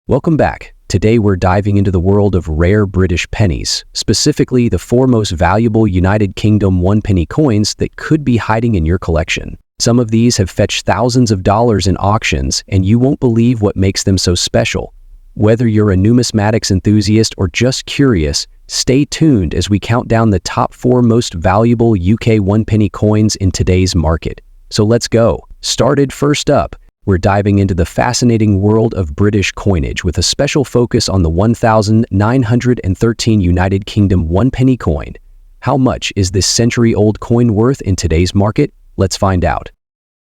Welcome back. Today we're diving into the world of rare British pennies, specifically the four most valuable United Kingdom one-penny coins that could be hiding in your collection. Some of these have fetched thousands of dollars in auctions, and you won't believe what makes them so special. Whether you're a numismatics enthusiast or just curious, stay tuned as we count down the top 4 most valuable UK one-penny coins in today's market. So let's go. First up, we're diving into the fascinating world of British coinage with a special focus on the 1913 United Kingdom one-penny coin. How much is this century-old coin worth in today's market? Let's find out.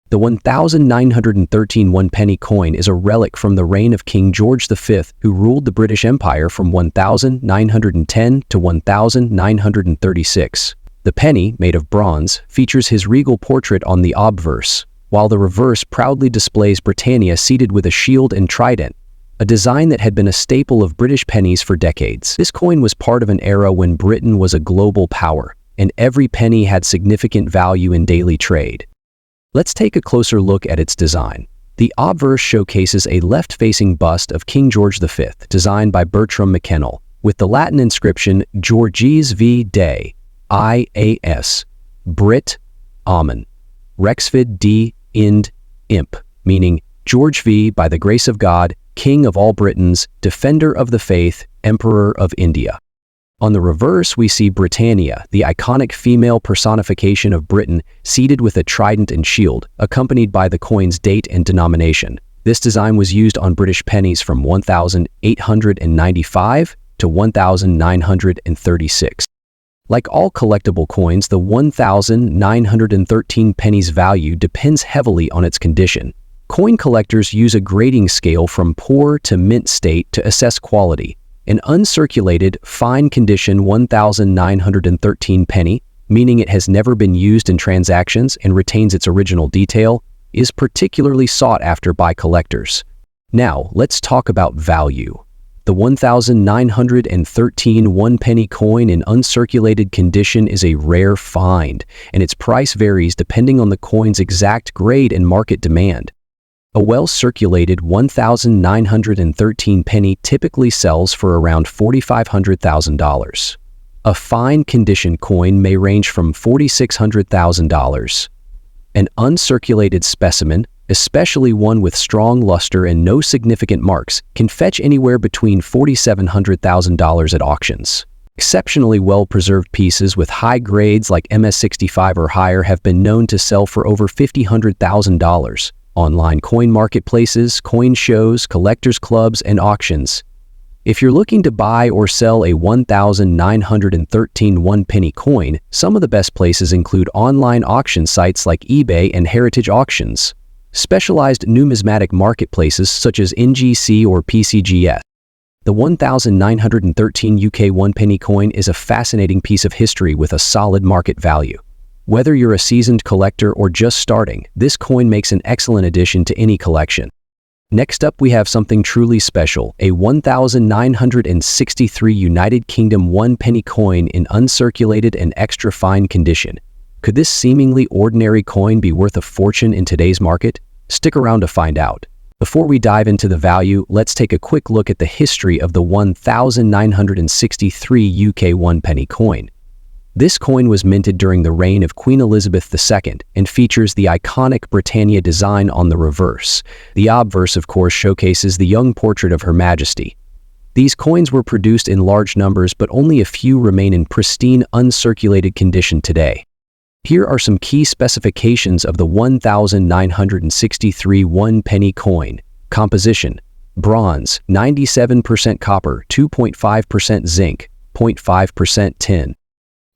The 1913 one-penny coin is a relic from the reign of King George V, who ruled the British Empire from 1910 to 1936. The penny, made of bronze, features his regal portrait on the obverse, while the reverse proudly displays Britannia seated with a shield and trident, a design that had been a staple of British pennies for decades. This coin was part of an era when Britain was a global power, and every penny had significant value in daily trade. Let's take a closer look at its design. The obverse showcases a left-facing bust of King George V, designed by Bertram McKennell, with the Latin inscription Georges V. Day, IAS, Brit, Amen, Rexvid D. Ind, Imp, meaning George V. by the grace of God, King of all Britons, Defender of the Faith, Emperor of India. On the reverse, we see Britannia, the iconic female personification of Britain, seated with a trident and shield, accompanied by the coin's date and denomination. This design was used on British pennies from 1895 to 1936. Like all collectible coins, the 1913 penny's value depends heavily on its condition. Coin collectors use a grading scale from poor to mint state to assess quality. An uncirculated, fine condition 1913 penny, meaning it has never been used in transactions and retains its original detail, is particularly sought after by collectors. Now, let's talk about value. The 1913 one-penny coin in uncirculated condition is a rare find, and its price varies depending on the coin's exact grade and market demand. A well-circulated 1913 penny typically sells for around $4,500,000. A fine condition coin may range from $4,600,000. An uncirculated specimen, especially one with strong luster and no significant marks, can fetch anywhere between $4,700,000 at auctions. Exceptionally well-preserved pieces with high grades like MS65 or higher have been known to sell for over $500,000. Online coin marketplaces, coin shows, collectors clubs, and auctions. If you're looking to buy or sell a 1913 one-penny coin, some of the best places include online auction sites like eBay and Heritage Auctions, specialized numismatic marketplaces such as NGC or PCGS. The 1913 UK one-penny coin is a fascinating piece of history with a solid market value. Whether you're a seasoned collector or just starting, this coin makes an excellent addition to any collection. Next up, we have something truly special, a 1963 United Kingdom one-penny coin in uncirculated and extra fine condition. Could this seemingly ordinary coin be worth a fortune in today's market? Stick around to find out. Before we dive into the value, let's take a quick look at the history of the 1963 UK one-penny coin. This coin was minted during the reign of Queen Elizabeth II and features the iconic Britannia design on the reverse. The obverse, of course, showcases the young portrait of Her Majesty. These coins were produced in large numbers, but only a few remain in pristine, uncirculated condition today. Here are some key specifications of the 1963 one-penny coin. Composition: bronze, 97% copper, 2.5% zinc, 0.5% tin.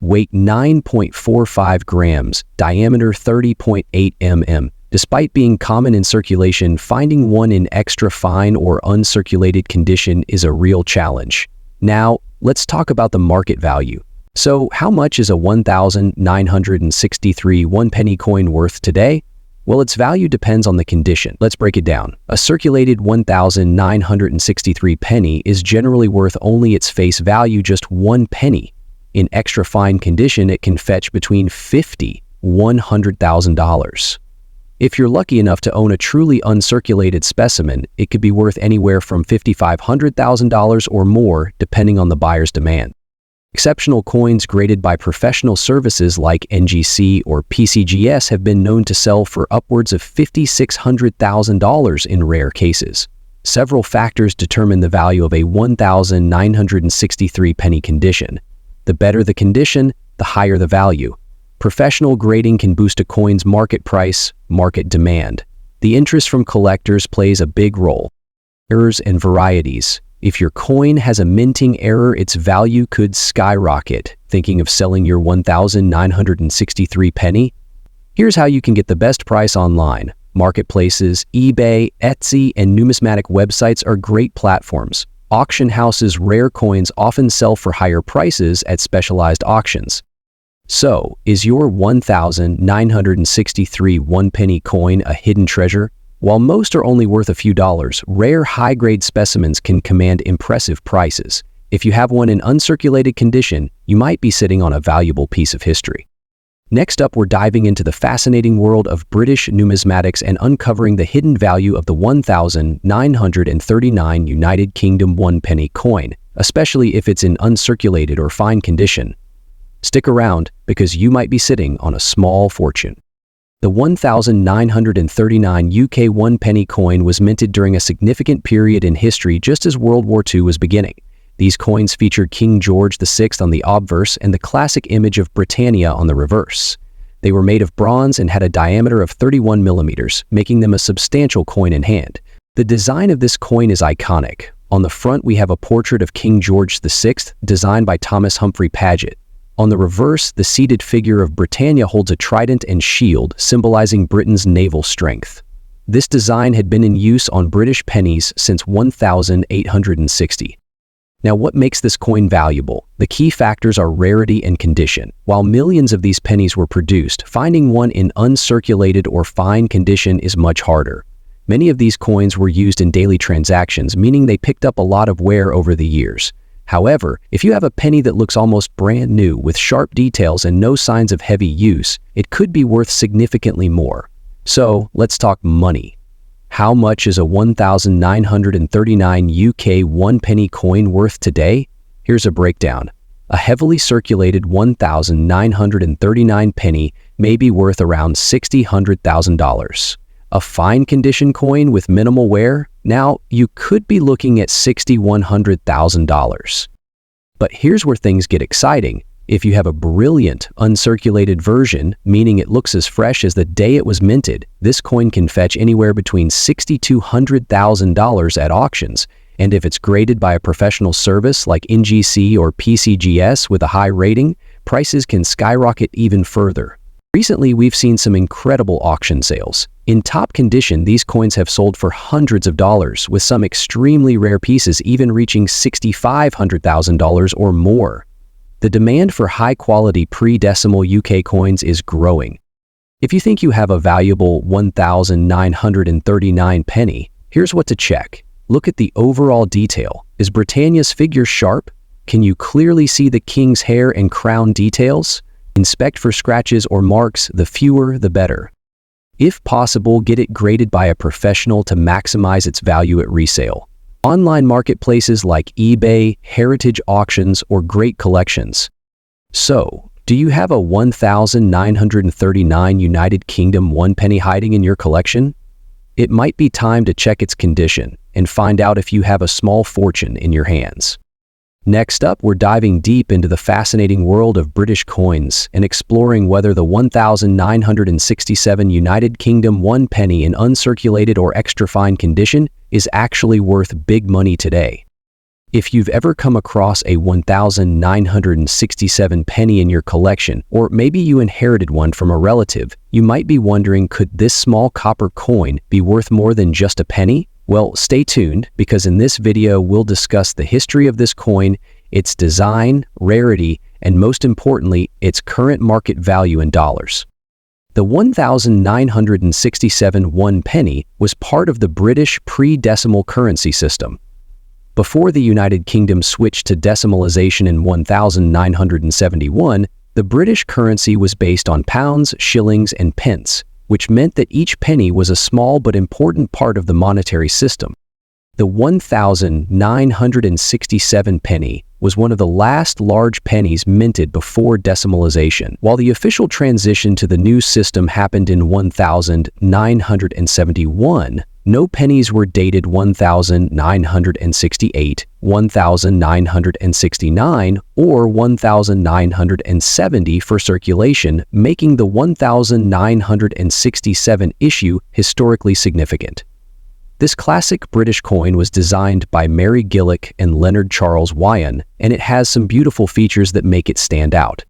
Weight 9.45 grams, diameter 30.8 mm. Despite being common in circulation, finding one in extra fine or uncirculated condition is a real challenge. Now, let's talk about the market value. So, how much is a 1963 one-penny coin worth today? Well, its value depends on the condition. Let's break it down. A circulated 1963 penny is generally worth only its face value, just 1 penny. In extra fine condition, it can fetch between $50,000 to $100,000. If you're lucky enough to own a truly uncirculated specimen, it could be worth anywhere from $5,500 or more, depending on the buyer's demand. Exceptional coins graded by professional services like NGC or PCGS have been known to sell for upwards of $5,600,000 in rare cases. Several factors determine the value of a 1,963 penny condition. The better the condition, the higher the value. Professional grading can boost a coin's market price, market demand. The interest from collectors plays a big role. Errors and varieties. If your coin has a minting error, its value could skyrocket. Thinking of selling your 1,963 penny? Here's how you can get the best price online. Marketplaces, eBay, Etsy, and numismatic websites are great platforms. Auction houses' rare coins often sell for higher prices at specialized auctions. So, is your 1,963 one-penny coin a hidden treasure? While most are only worth a few dollars, rare high-grade specimens can command impressive prices. If you have one in uncirculated condition, you might be sitting on a valuable piece of history. Next up, we're diving into the fascinating world of British numismatics and uncovering the hidden value of the 1,939 United Kingdom one-penny coin, especially if it's in uncirculated or fine condition. Stick around, because you might be sitting on a small fortune. The 1,939 UK one-penny coin was minted during a significant period in history just as World War II was beginning. These coins featured King George VI on the obverse and the classic image of Britannia on the reverse. They were made of bronze and had a diameter of 31 millimeters, making them a substantial coin in hand. The design of this coin is iconic. On the front, we have a portrait of King George VI, designed by Thomas Humphrey Paget. On the reverse, the seated figure of Britannia holds a trident and shield, symbolizing Britain's naval strength. This design had been in use on British pennies since 1860. Now, what makes this coin valuable? The key factors are rarity and condition. While millions of these pennies were produced, finding one in uncirculated or fine condition is much harder. Many of these coins were used in daily transactions, meaning they picked up a lot of wear over the years. However, if you have a penny that looks almost brand new with sharp details and no signs of heavy use, it could be worth significantly more. So, let's talk money. How much is a 1,939 UK one-penny coin worth today? Here's a breakdown. A heavily circulated 1,939 penny may be worth around $60,000. A fine condition coin with minimal wear? Now, you could be looking at $100,000. But here's where things get exciting. If you have a brilliant, uncirculated version, meaning it looks as fresh as the day it was minted, this coin can fetch anywhere between $60,000 to $100,000 at auctions. And if it's graded by a professional service like NGC or PCGS with a high rating, prices can skyrocket even further. Recently, we've seen some incredible auction sales. In top condition, these coins have sold for hundreds of dollars, with some extremely rare pieces even reaching $65,000 or more. The demand for high-quality pre-decimal UK coins is growing. If you think you have a valuable 1,939 penny, here's what to check. Look at the overall detail. Is Britannia's figure sharp? Can you clearly see the king's hair and crown details? Inspect for scratches or marks, the fewer the better. If possible, get it graded by a professional to maximize its value at resale. Online marketplaces like eBay, heritage auctions, or great collections. So, do you have a 1,939 United Kingdom one-penny hiding in your collection? It might be time to check its condition and find out if you have a small fortune in your hands. Next up, we're diving deep into the fascinating world of British coins and exploring whether the 1,967 United Kingdom one penny in uncirculated or extra fine condition is actually worth big money today. If you've ever come across a 1,967 penny in your collection, or maybe you inherited one from a relative, you might be wondering, could this small copper coin be worth more than just a penny? Well, stay tuned, because in this video we'll discuss the history of this coin, its design, rarity, and most importantly, its current market value in dollars. The 1,967 one penny was part of the British pre-decimal currency system. Before the United Kingdom switched to decimalization in 1971, the British currency was based on pounds, shillings, and pence. which meant that each penny was a small but important part of the monetary system. The 1,967 penny was one of the last large pennies minted before decimalization. While the official transition to the new system happened in 1971, no pennies were dated 1968, 1969, or 1970 for circulation, making the 1967 issue historically significant. This classic British coin was designed by Mary Gillick and Leonard Charles Wyon, and it has some beautiful features that make it stand out.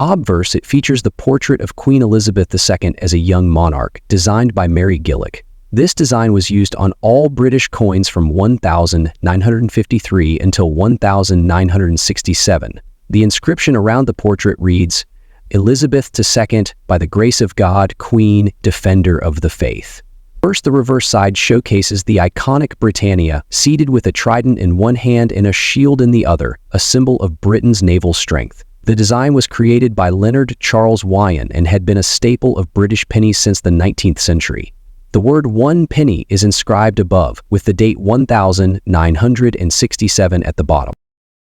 Obverse, it features the portrait of Queen Elizabeth II as a young monarch, designed by Mary Gillick. This design was used on all British coins from 1953 until 1967. The inscription around the portrait reads, "Elizabeth II, by the grace of God, Queen, Defender of the Faith." First, the reverse side showcases the iconic Britannia, seated with a trident in one hand and a shield in the other, a symbol of Britain's naval strength. The design was created by Leonard Charles Wyon and had been a staple of British pennies since the 19th century. The word "one penny" is inscribed above, with the date 1967 at the bottom.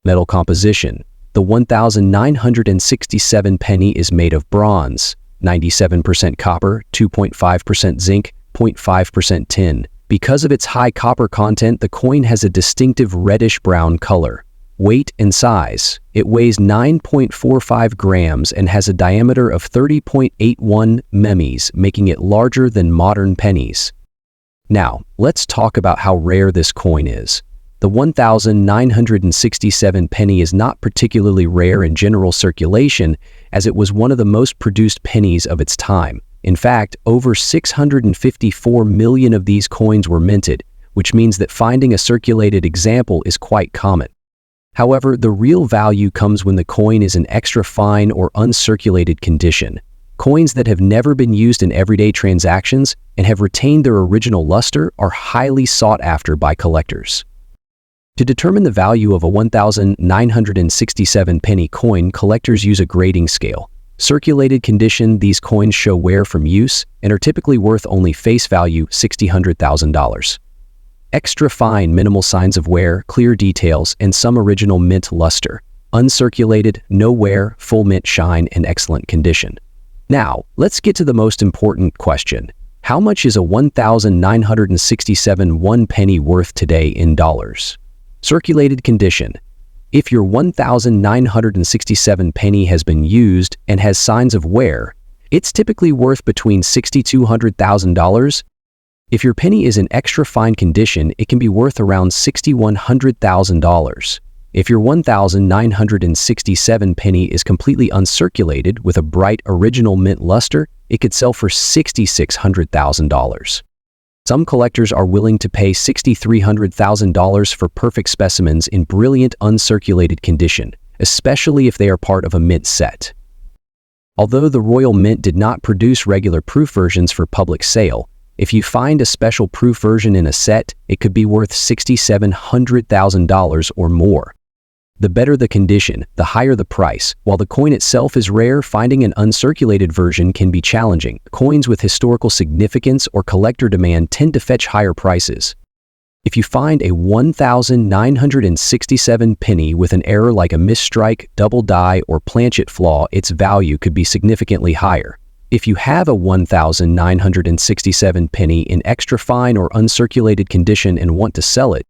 Metal composition. The 1967 penny is made of bronze, 97% copper, 2.5% zinc, 0.5% tin. Because of its high copper content, the coin has a distinctive reddish-brown color. Weight and size. It weighs 9.45 grams and has a diameter of 30.81 mm, making it larger than modern pennies. Now, let's talk about how rare this coin is. The 1967 penny is not particularly rare in general circulation, as it was one of the most produced pennies of its time. In fact, over 654 million of these coins were minted, which means that finding a circulated example is quite common. However, the real value comes when the coin is in extra fine or uncirculated condition. Coins that have never been used in everyday transactions and have retained their original luster are highly sought after by collectors. To determine the value of a 1967 penny coin, collectors use a grading scale. Circulated condition, these coins show wear from use and are typically worth only face value $60,000. Extra fine, minimal signs of wear, clear details, and some original mint luster. Uncirculated, no wear, full mint shine, and excellent condition. Now, let's get to the most important question. How much is a 1967 one penny worth today in dollars? Circulated condition. If your 1967 penny has been used and has signs of wear, it's typically worth between $60,000 to $100,000. If your penny is in extra fine condition, it can be worth around $100,000. If your 1967 penny is completely uncirculated with a bright original mint luster, it could sell for $600,000. Some collectors are willing to pay $600,000 for perfect specimens in brilliant uncirculated condition, especially if they are part of a mint set. Although the Royal Mint did not produce regular proof versions for public sale, if you find a special proof version in a set, it could be worth $600,000 or more. The better the condition, the higher the price. While the coin itself is rare, finding an uncirculated version can be challenging. Coins with historical significance or collector demand tend to fetch higher prices. If you find a 1967 penny with an error like a misstrike, double die, or planchet flaw, its value could be significantly higher. If you have a 1967 penny in extra fine or uncirculated condition and want to sell it,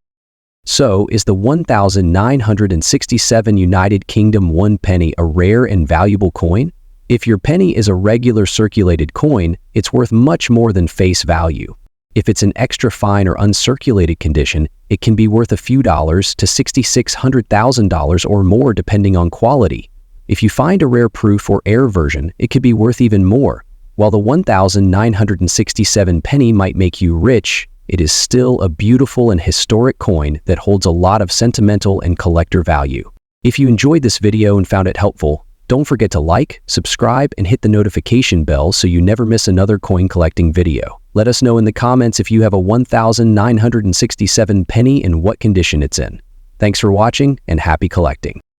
so is the 1967 United Kingdom one penny a rare and valuable coin? If your penny is a regular circulated coin, it's worth much more than face value. If it's in extra fine or uncirculated condition, it can be worth a few dollars to $600,000 or more depending on quality. If you find a rare proof or heir version, it could be worth even more. While the 1967 penny might make you rich, it is still a beautiful and historic coin that holds a lot of sentimental and collector value. If you enjoyed this video and found it helpful, don't forget to like, subscribe, and hit the notification bell so you never miss another coin collecting video. Let us know in the comments if you have a 1967 penny and what condition it's in. Thanks for watching and happy collecting.